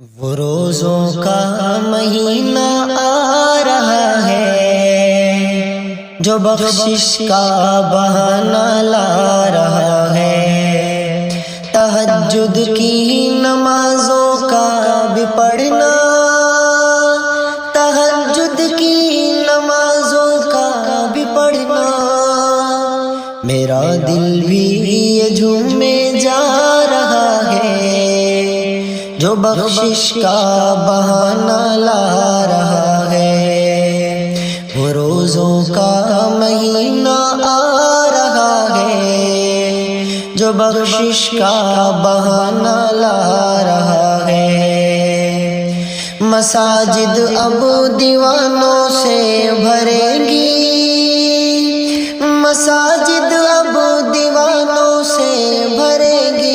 وہ روزوں کا مہینہ آ رہا ہے جو بخشش کا بہانہ لا رہا ہے، تہجد کی نمازوں کا بھی پڑھنا، تہجد کی نمازوں کا بھی پڑھنا، میرا دل بھی یہ جھومے جا رہا ہے جو بخشش کا بہانہ لا رہا ہے۔ وہ روزوں کا مہینہ آ رہا ہے جو بخشش کا بہانہ لا رہا ہے، مساجد اب دیوانوں سے بھریں گی، مساجد اب دیوانوں سے بھریں گی،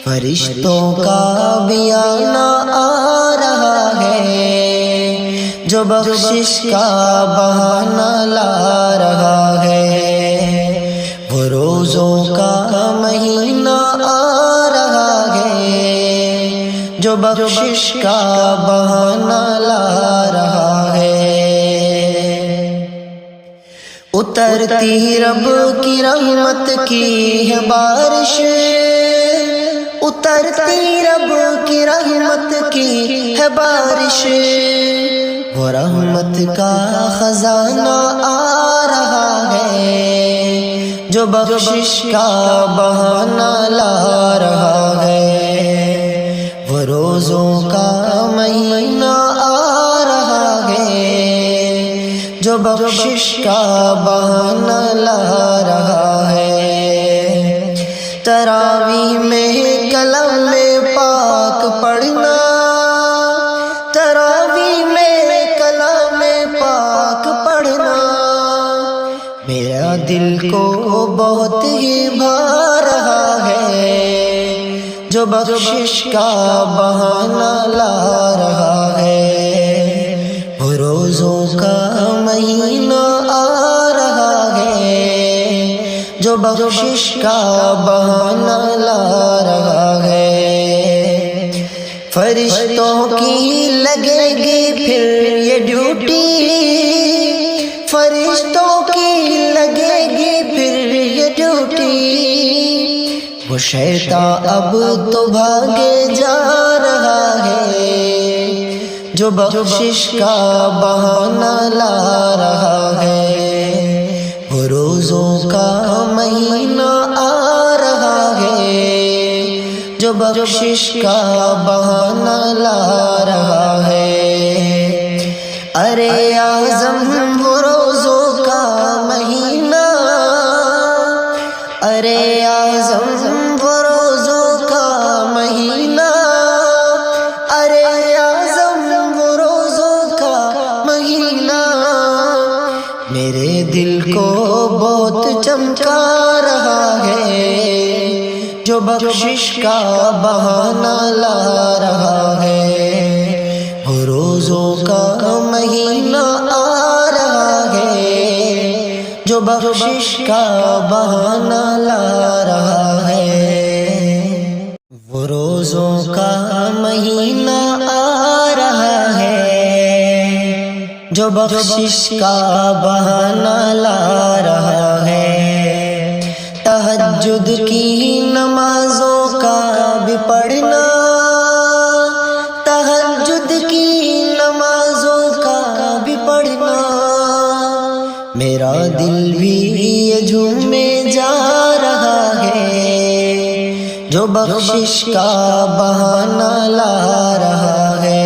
فرشتوں کا بھی آنا آ رہا ہے جو بخشش کا بہانہ لا رہا ہے۔ وہ روزوں کا مہینہ آ رہا ہے جو بخشش کا بہانہ لا رہا ہے، اترتی رب کی رحمت کی ہے بارش، اترتی رب کی رحمت کی ہے بارش، وہ رحمت کا خزانہ آ رہا ہے جو بخشش کا بہانہ لا رہا ہے۔ وہ روزوں کا مہینہ آ رہا ہے جو بخشش کا بہانہ لا رہا ہے، تراویح میں کلام پاک پڑھنا، تراویح میں کلام پاک پڑھنا، میرا دل کو بہت ہی بھا رہا ہے جو بخشش کا بہانہ لا رہا ہے۔ وہ روزوں کا مہینہ آ رہا ہے جو بخشش کا بہانہ لا رہا ہے، فرشتوں کی لگے گی پھر یہ ڈیوٹی، فرشتوں کی لگے گی پھر یہ ڈیوٹی، وہ شیطان اب تو بھاگے جا رہا ہے جو بخشش کا بہانہ لا رہا ہے۔ وہ روزوں کا مہینہ آ رہا ہے جو بخشش کا بہانہ لا رہا ہے، ارے اعظم وہ روزوں کا مہینہ، ارے اعظم وہ روزوں کا مہینہ، ارے اعظم وہ روزوں کا مہینہ، میرے دل کو بہت چمکا رہا ہے جو بخشش کا بہانہ لا رہا ہے۔ وہ روزوں کا مہینہ آ رہا ہے جو بخشش کا بہانہ لا رہا ہے، وہ روزوں کا مہینہ آ رہا ہے جو بخشش کا بہانہ لا رہا ہے، تہجد کی نمازوں کا بھی پڑھنا، تہجد کی نمازوں کا بھی پڑھنا، میرا دل بھی یہ جھومے جا رہا ہے جو بخشش کا بہانہ لا رہا ہے۔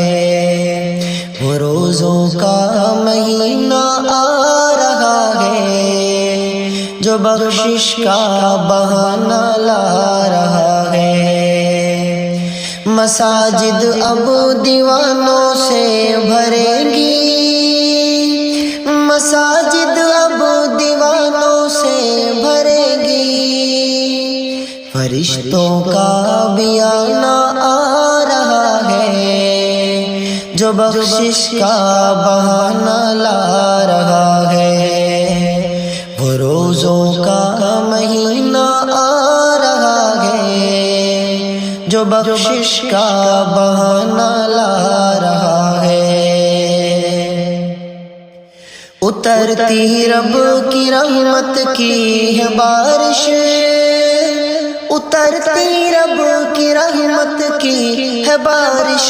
وہ روزوں کا مہینہ آ رہا ہے جو بخشش کا بہانہ لا رہا ہے، مساجد اب دیوانوں سے بھریں گی، مساجد اب دیوانوں سے بھریں گی، فرشتوں کا بھی آنا آ رہا ہے جو بخشش کا بہانہ لا رہا ہے۔ وہ روزوں کا مہینہ آ رہا ہے جو بخشش کا بہانہ لا رہا ہے۔ اترتی رب کی رحمت کی ہے بارش، اترتی رب کی رحمت کی ہے بارش،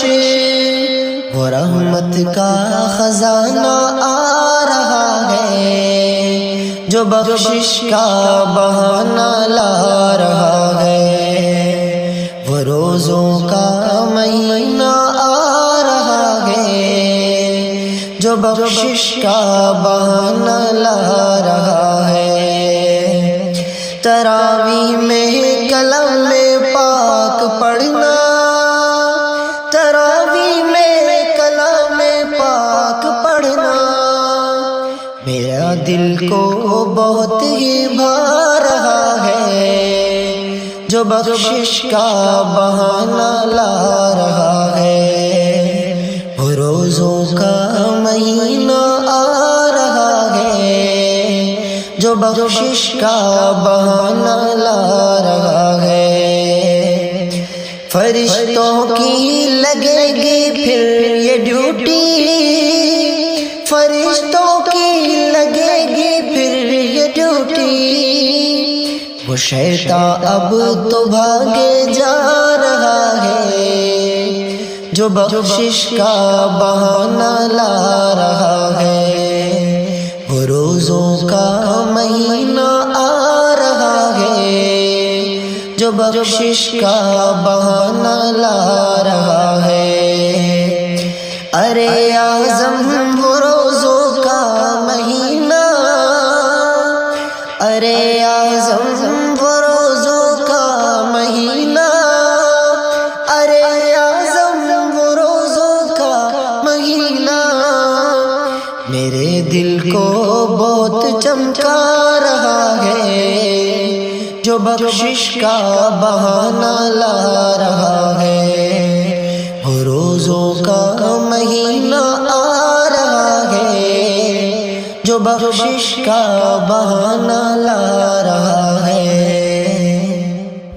وہ رحمت کا خزانہ آ رہا ہے، جو بخشش کا بہانہ لا رہا ہے، وہ روزوں کا مہینہ آ رہا ہے، جو بخشش کا بہانہ لا رہا ہے۔ تراویح میں کلام پاک پڑھنا، تراویح میں کلام پاک پڑھنا، میرا دل کو بہت ہی بھا رہا ہے، جو بخشش کا بہانہ لا رہا ہے، وہ روزوں کا مہینہ آ رہا ہے، جو بخشش کا بہانہ لا رہا ہے۔ فرشتوں کی لگے گی پھر یہ ڈیوٹی، فرشتوں کی لگے گی پھر یہ ڈیوٹی، وہ شیطان اب تو بھاگے جا رہا ہے، جو بخشش کا بہانہ لا رہا ہے، وہ روزوں کا مہینہ آ رہا ہے، جو بخشش کا بہانہ لا رہا ہے۔ ارے اعظم وہ روزوں کا مہینہ، ارے اعظم وہ روزوں کا مہینہ، ارے اعظم وہ روزوں کا مہینہ، میرے دل کو بہت چمکا رہا ہے، جو بخشش کا بہانہ لا رہا ہے، وہ روزوں کا مہینہ آ رہا ہے، جو بخشش کا بہانہ لا رہا ہے۔